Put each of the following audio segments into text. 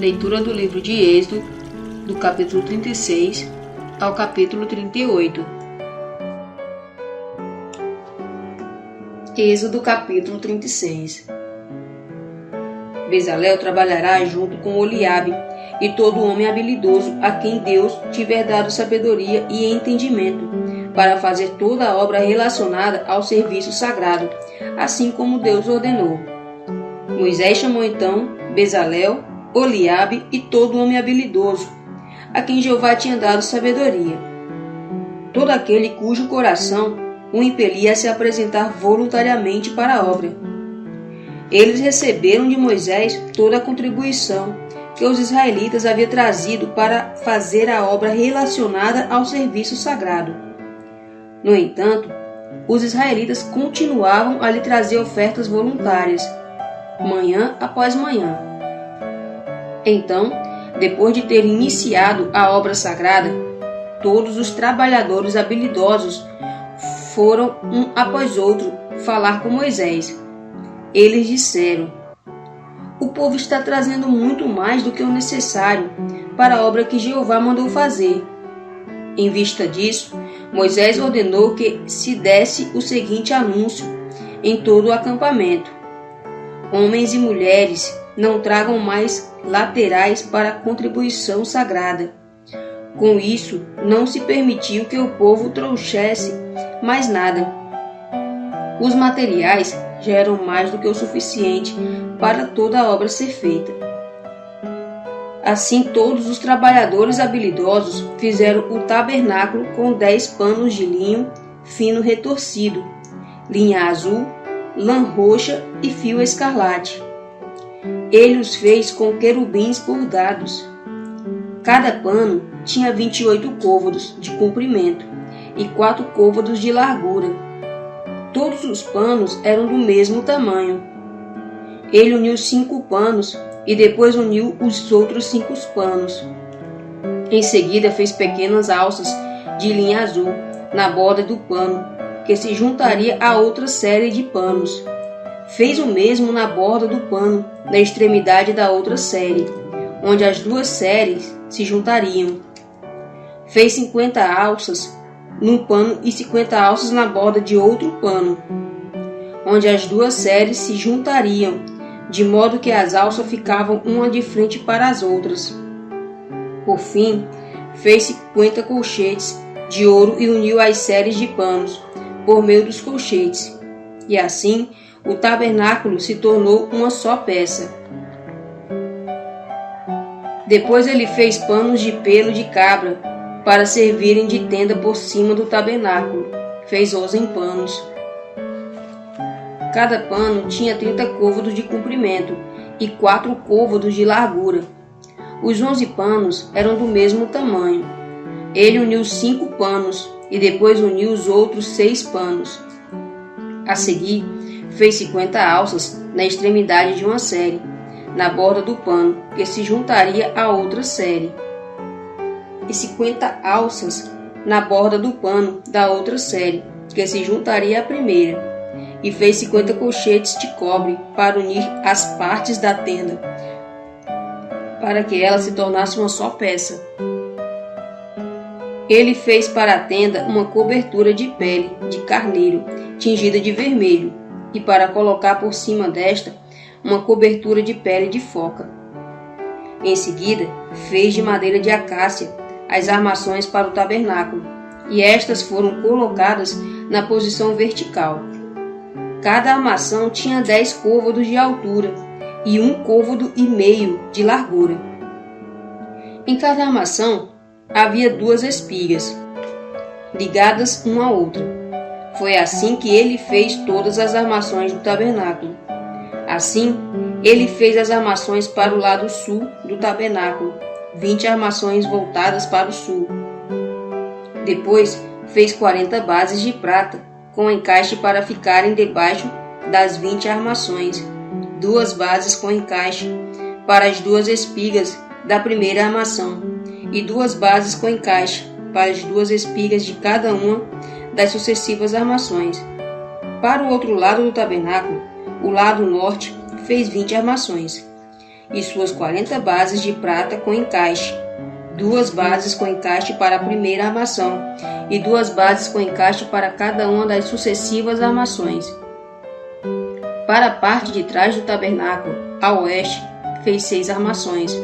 Leitura do livro de Êxodo, do capítulo 36 ao capítulo 38. Êxodo, capítulo 36. Bezalel trabalhará junto com Oliabe e todo homem habilidoso a quem Deus tiver dado sabedoria e entendimento, para fazer toda a obra relacionada ao serviço sagrado, assim como Deus ordenou. Moisés chamou então Bezalel, Oliabe e todo homem habilidoso, a quem Jeová tinha dado sabedoria. Todo aquele cujo coração o impelia a se apresentar voluntariamente para a obra. Eles receberam de Moisés toda a contribuição que os israelitas haviam trazido para fazer a obra relacionada ao serviço sagrado. No entanto, os israelitas continuavam a lhe trazer ofertas voluntárias, manhã após manhã. Então, depois de ter iniciado a obra sagrada, todos os trabalhadores habilidosos foram um após outro falar com Moisés. Eles disseram: "O povo está trazendo muito mais do que o necessário para a obra que Jeová mandou fazer." Em vista disso, Moisés ordenou que se desse o seguinte anúncio em todo o acampamento: "Homens e mulheres, não tragam mais laterais para a contribuição sagrada." Com isso, não se permitiu que o povo trouxesse mais nada. Os materiais já eram mais do que o suficiente para toda a obra ser feita. Assim, todos os trabalhadores habilidosos fizeram o tabernáculo com 10 panos de linho fino retorcido, linha azul, lã roxa e fio escarlate. Ele os fez com querubins bordados. Cada pano tinha 28 côvados de comprimento e 4 côvados de largura. Todos os panos eram do mesmo tamanho. Ele uniu 5 panos e depois uniu os outros 5 panos. Em seguida fez pequenas alças de linha azul na borda do pano, que se juntaria a outra série de panos. Fez o mesmo na borda do pano, na extremidade da outra série, onde as duas séries se juntariam. Fez 50 alças num pano e 50 alças na borda de outro pano, onde as duas séries se juntariam, de modo que as alças ficavam uma de frente para as outras. Por fim, fez 50 colchetes de ouro e uniu as séries de panos por meio dos colchetes, e assim o tabernáculo se tornou uma só peça. Depois ele fez panos de pelo de cabra para servirem de tenda por cima do tabernáculo. Fez 11 panos. Cada pano tinha 30 côvados de comprimento e 4 côvados de largura. Os 11 panos eram do mesmo tamanho. Ele uniu 5 panos e depois uniu os outros 6 panos. A seguir, fez 50 alças na extremidade de uma série, na borda do pano, que se juntaria a outra série, e 50 alças na borda do pano da outra série, que se juntaria à primeira, e fez 50 colchetes de cobre para unir as partes da tenda, para que ela se tornasse uma só peça. Ele fez para a tenda uma cobertura de pele de carneiro, tingida de vermelho, e para colocar por cima desta uma cobertura de pele de foca. Em seguida, fez de madeira de acácia as armações para o tabernáculo, e estas foram colocadas na posição vertical. Cada armação tinha 10 côvados de altura e 1,5 côvado de largura. Em cada armação havia 2 espigas, ligadas uma à outra. Foi assim que ele fez todas as armações do tabernáculo. Assim, ele fez as armações para o lado sul do tabernáculo, 20 armações voltadas para o sul. Depois, fez 40 bases de prata, com encaixe para ficarem debaixo das 20 armações, 2 bases com encaixe para as 2 espigas da primeira armação, e 2 bases com encaixe para as 2 espigas de cada uma das sucessivas armações. Para o outro lado do tabernáculo, o lado norte, fez 20 armações. e suas 40 bases de prata com encaixe, 2 bases com encaixe para a primeira armação e 2 bases com encaixe para cada uma das sucessivas armações. Para a parte de trás do tabernáculo, a oeste, fez 6 armações.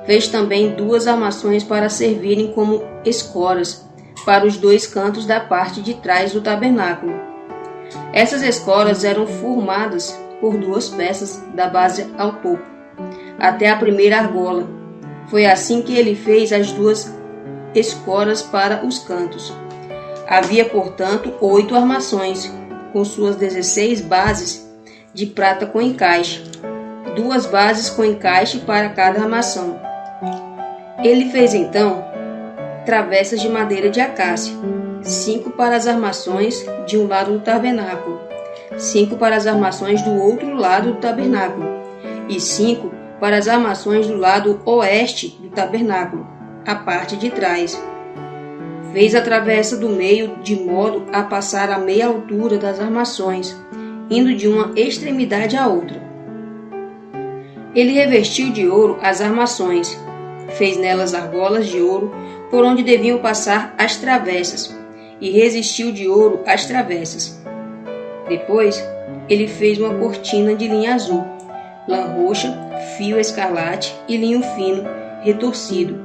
Fez também 2 armações para servirem como escoras para os 2 cantos da parte de trás do tabernáculo. Essas escoras eram formadas por 2 peças da base ao topo, até a primeira argola. Foi assim que ele fez as 2 escoras para os cantos. Havia, portanto, 8 armações, com suas 16 bases de prata com encaixe, 2 bases com encaixe para cada armação. Ele fez então travessas de madeira de acácia, 5 para as armações de um lado do tabernáculo, 5 para as armações do outro lado do tabernáculo, e 5 para as armações do lado oeste do tabernáculo, a parte de trás. Fez a travessa do meio de modo a passar a meia altura das armações, indo de uma extremidade à outra. Ele revestiu de ouro as armações, fez nelas argolas de ouro por onde deviam passar as travessas, e resistiu de ouro as travessas. Depois, ele fez uma cortina de linha azul, lã roxa, fio escarlate e linho fino, retorcido.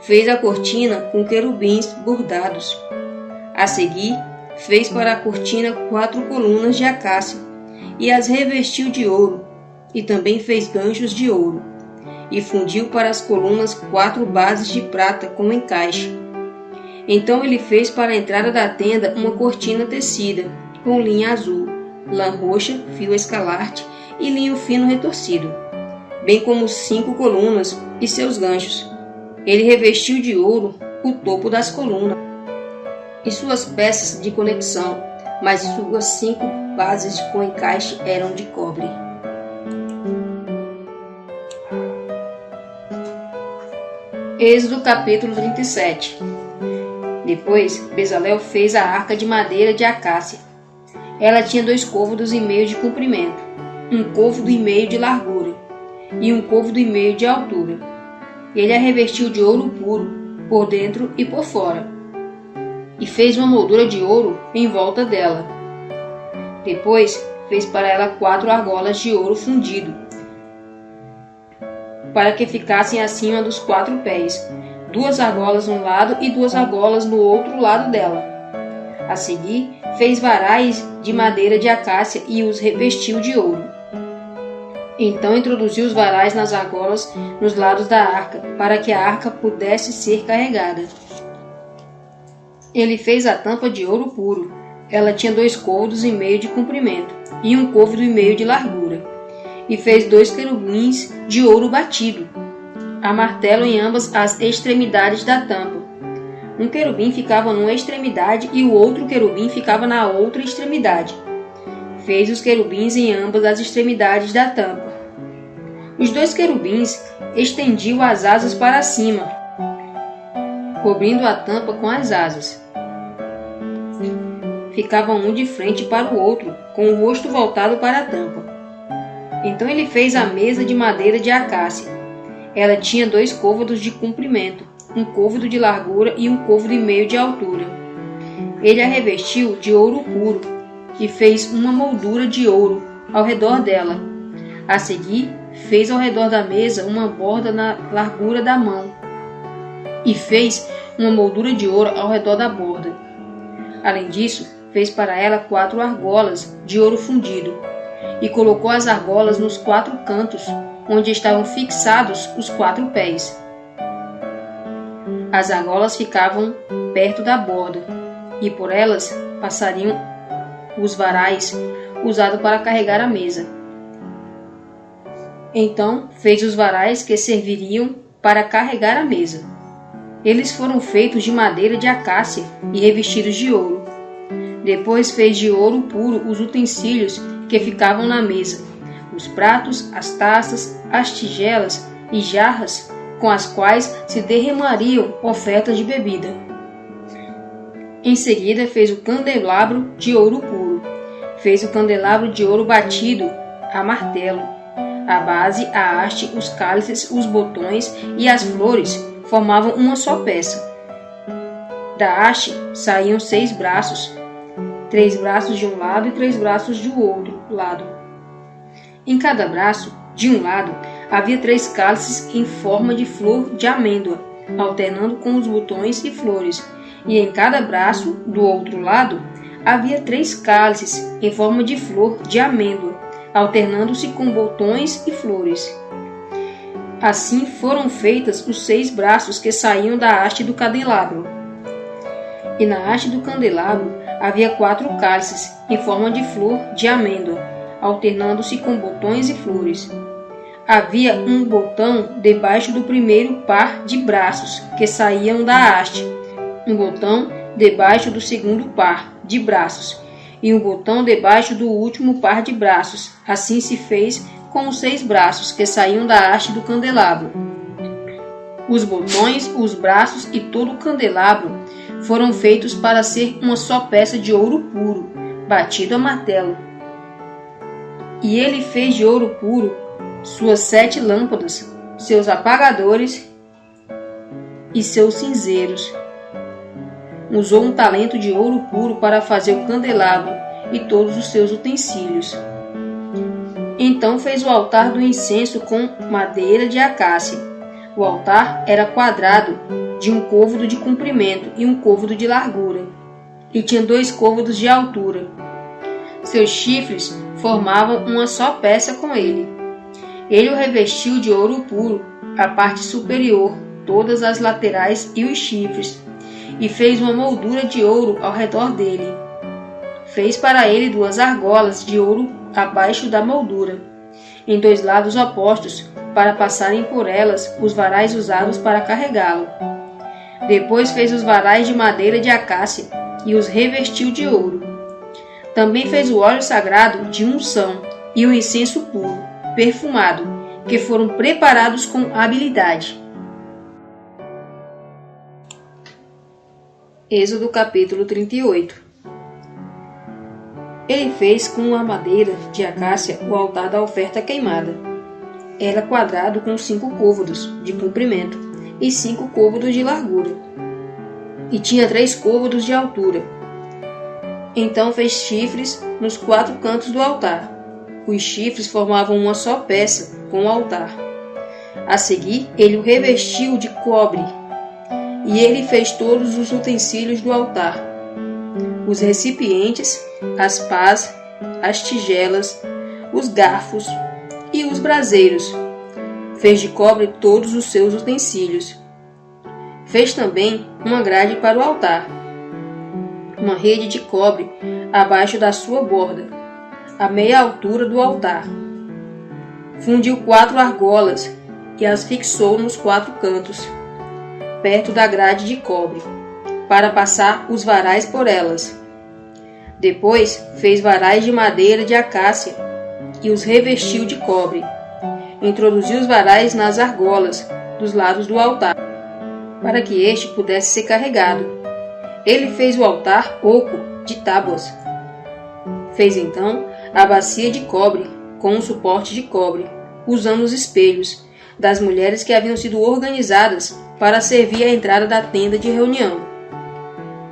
Fez a cortina com querubins bordados. A seguir, fez para a cortina 4 colunas de acácia, e as revestiu de ouro, e também fez ganchos de ouro, e fundiu para as colunas 4 bases de prata com encaixe. Então ele fez para a entrada da tenda uma cortina tecida, com linha azul, lã roxa, fio escarlate e linho fino retorcido, bem como 5 colunas e seus ganchos. Ele revestiu de ouro o topo das colunas e suas peças de conexão, mas suas 5 bases com encaixe eram de cobre. Êxodo capítulo 37. Depois, Bezalel fez a arca de madeira de acácia. Ela tinha 2 côvados e meio de comprimento, 1 côvado e meio de largura e 1 côvado e meio de altura. Ele a revestiu de ouro puro, por dentro e por fora, e fez uma moldura de ouro em volta dela. Depois, fez para ela 4 argolas de ouro fundido, para que ficassem acima dos 4 pés, 2 argolas num lado e 2 argolas no outro lado dela. A seguir, fez varais de madeira de acácia e os revestiu de ouro. Então introduziu os varais nas argolas nos lados da arca, para que a arca pudesse ser carregada. Ele fez a tampa de ouro puro. Ela tinha 2 côvados e meio de comprimento e 1 côvado e meio de largura. E fez 2 querubins de ouro batido, a martelo em ambas as extremidades da tampa. Um querubim ficava numa extremidade e o outro querubim ficava na outra extremidade. Fez os querubins em ambas as extremidades da tampa. Os 2 querubins estendiam as asas para cima, cobrindo a tampa com as asas. Ficavam um de frente para o outro, com o rosto voltado para a tampa. Então ele fez a mesa de madeira de acácia. Ela tinha 2 côvados de comprimento, 1 côvado de largura e 1 côvado e meio de altura. Ele a revestiu de ouro puro e fez uma moldura de ouro ao redor dela. A seguir, fez ao redor da mesa uma borda na largura da mão e fez uma moldura de ouro ao redor da borda. Além disso, fez para ela 4 argolas de ouro fundido e colocou as argolas nos 4 cantos, onde estavam fixados os 4 pés. As argolas ficavam perto da borda, e por elas passariam os varais usados para carregar a mesa. Então fez os varais que serviriam para carregar a mesa. Eles foram feitos de madeira de acácia e revestidos de ouro. Depois fez de ouro puro os utensílios que ficavam na mesa, os pratos, as taças, as tigelas e jarras com as quais se derramariam ofertas de bebida. Em seguida fez o candelabro de ouro puro. Fez o candelabro de ouro batido a martelo. A base, a haste, os cálices, os botões e as flores formavam uma só peça. Da haste saíam 6 braços, 3 braços de um lado e 3 braços do outro lado. Em cada braço, de um lado, havia 3 cálices em forma de flor de amêndoa, alternando com os botões e flores, e em cada braço, do outro lado, havia 3 cálices em forma de flor de amêndoa, alternando-se com botões e flores. Assim foram feitas os 6 braços que saíam da haste do candelabro. E na haste do candelabro havia 4 cálices em forma de flor de amêndoa, alternando-se com botões e flores. Havia um botão debaixo do primeiro par de braços que saíam da haste, um botão debaixo do segundo par de braços e um botão debaixo do último par de braços. Assim se fez com os 6 braços que saíam da haste do candelabro. Os botões, os braços e todo o candelabro foram feitos para ser uma só peça de ouro puro, batido a martelo. E ele fez de ouro puro suas 7 lâmpadas, seus apagadores e seus cinzeiros. Usou um talento de ouro puro para fazer o candelabro e todos os seus utensílios. Então fez o altar do incenso com madeira de acácia. O altar era quadrado, de um côvado de comprimento e um côvado de largura, e tinha 2 côvados de altura. Seus chifres formavam uma só peça com ele. Ele o revestiu de ouro puro, a parte superior, todas as laterais e os chifres, e fez uma moldura de ouro ao redor dele. Fez para ele 2 argolas de ouro abaixo da moldura, em 2 lados opostos, para passarem por elas os varais usados para carregá-lo. Depois fez os varais de madeira de acácia e os revestiu de ouro. Também fez o óleo sagrado de unção e o incenso puro, perfumado, que foram preparados com habilidade. Êxodo capítulo 38. Ele fez com a madeira de acácia o altar da oferta queimada. Era quadrado com 5 côvados de comprimento e 5 côvados de largura, e tinha 3 côvados de altura. Então fez chifres nos 4 cantos do altar. Os chifres formavam uma só peça com o altar. A seguir, ele o revestiu de cobre, e ele fez todos os utensílios do altar: os recipientes, as pás, as tigelas, os garfos e os braseiros. Fez de cobre todos os seus utensílios. Fez também uma grade para o altar, uma rede de cobre abaixo da sua borda, à meia altura do altar. Fundiu 4 argolas e as fixou nos 4 cantos, perto da grade de cobre, para passar os varais por elas. Depois fez varais de madeira de acácia e os revestiu de cobre. Introduziu os varais nas argolas dos lados do altar, para que este pudesse ser carregado. Ele fez o altar oco de tábuas. Fez então a bacia de cobre com um suporte de cobre, usando os espelhos das mulheres que haviam sido organizadas para servir a entrada da tenda de reunião.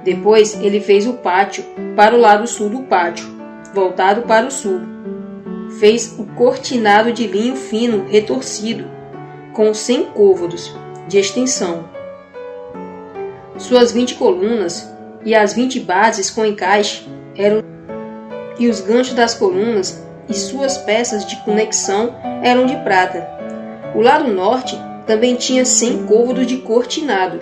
Depois ele fez o pátio para o lado sul do pátio, voltado para o sul. Fez o cortinado de linho fino retorcido, com 100 côvados de extensão. Suas 20 colunas e as 20 bases com encaixe e os ganchos das colunas e suas peças de conexão eram de prata. O lado norte também tinha 100 côvados de cortinado.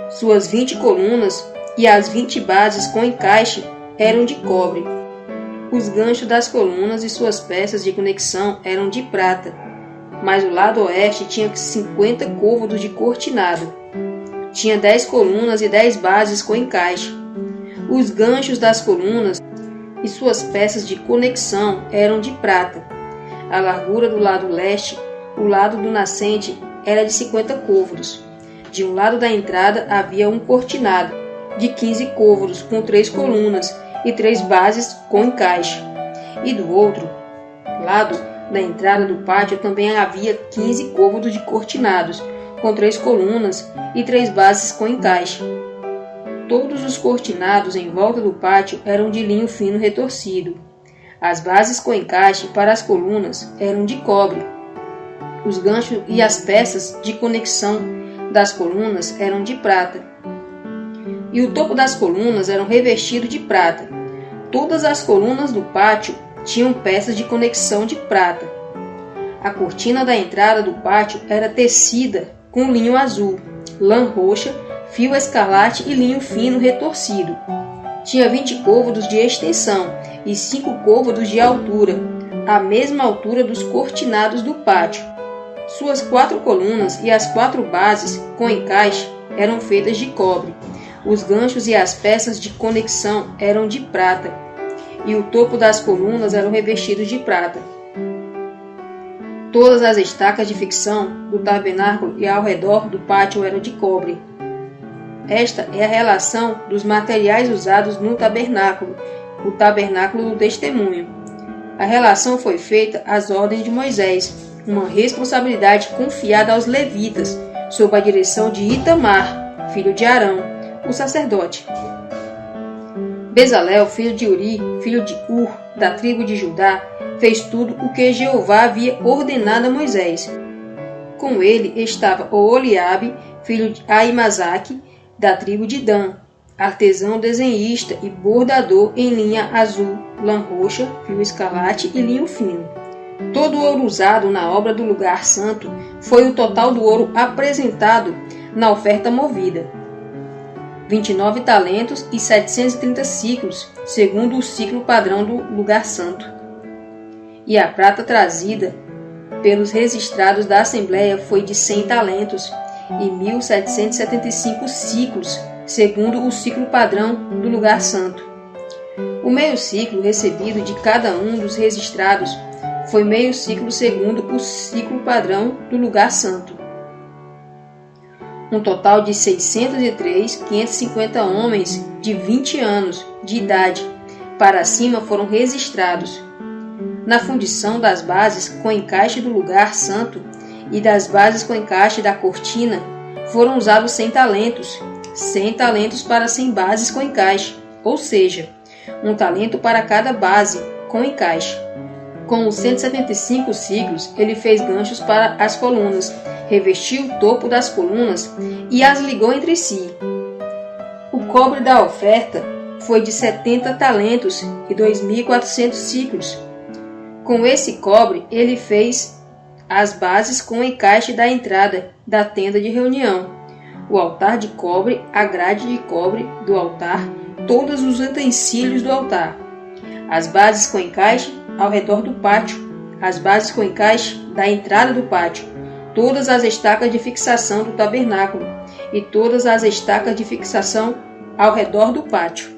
Suas 20 colunas e as 20 bases com encaixe eram de cobre. Os ganchos das colunas e suas peças de conexão eram de prata, mas o lado oeste tinha 50 côvados de cortinado. Tinha 10 colunas e 10 bases com encaixe. Os ganchos das colunas e suas peças de conexão eram de prata. A largura do lado leste, o lado do nascente, era de 50 côvados. De um lado da entrada havia um cortinado de 15 côvados com 3 colunas e 3 bases com encaixe. E do outro lado da entrada do pátio também havia 15 côvados de cortinados, com 3 colunas e 3 bases com encaixe. Todos os cortinados em volta do pátio eram de linho fino retorcido. As bases com encaixe para as colunas eram de cobre. Os ganchos e as peças de conexão das colunas eram de prata. E o topo das colunas eram revestido de prata. Todas as colunas do pátio tinham peças de conexão de prata. A cortina da entrada do pátio era tecida com linho azul, lã roxa, fio escarlate e linho fino retorcido. Tinha 20 côvados de extensão e 5 côvados de altura, a mesma altura dos cortinados do pátio. Suas 4 colunas e as 4 bases com encaixe eram feitas de cobre. Os ganchos e as peças de conexão eram de prata, e o topo das colunas eram revestidos de prata. Todas as estacas de fixação do tabernáculo e ao redor do pátio eram de cobre. Esta é a relação dos materiais usados no tabernáculo, o tabernáculo do testemunho. A relação foi feita às ordens de Moisés, uma responsabilidade confiada aos levitas, sob a direção de Itamar, filho de Arão, o sacerdote. Bezalel, filho de Uri, filho de Ur, da tribo de Judá, fez tudo o que Jeová havia ordenado a Moisés. Com ele estava Oholiabe, filho de Ahimazaque, da tribo de Dan, artesão desenhista e bordador em linha azul, lã roxa, fio escarlate e linho fino. Todo o ouro usado na obra do lugar santo foi o total do ouro apresentado na oferta movida. 29 talentos e 730 ciclos, segundo o ciclo padrão do lugar santo. E a prata trazida pelos registrados da Assembleia foi de 100 talentos e 1.775 ciclos, segundo o ciclo padrão do lugar santo. O meio ciclo recebido de cada um dos registrados foi meio ciclo segundo o ciclo padrão do lugar santo. Um total de 603.550 homens de 20 anos de idade para cima foram registrados. Na fundição das bases com encaixe do lugar santo e das bases com encaixe da cortina foram usados 100 talentos, 100 talentos para 100 bases com encaixe, ou seja, 1 talento para cada base com encaixe. Com os 175 ciclos, ele fez ganchos para as colunas, revestiu o topo das colunas e as ligou entre si. O cobre da oferta foi de 70 talentos e 2.400 ciclos. Com esse cobre, ele fez as bases com o encaixe da entrada da tenda de reunião, o altar de cobre, a grade de cobre do altar, todos os utensílios do altar, as bases com encaixe ao redor do pátio, as bases com encaixe da entrada do pátio, todas as estacas de fixação do tabernáculo e todas as estacas de fixação ao redor do pátio.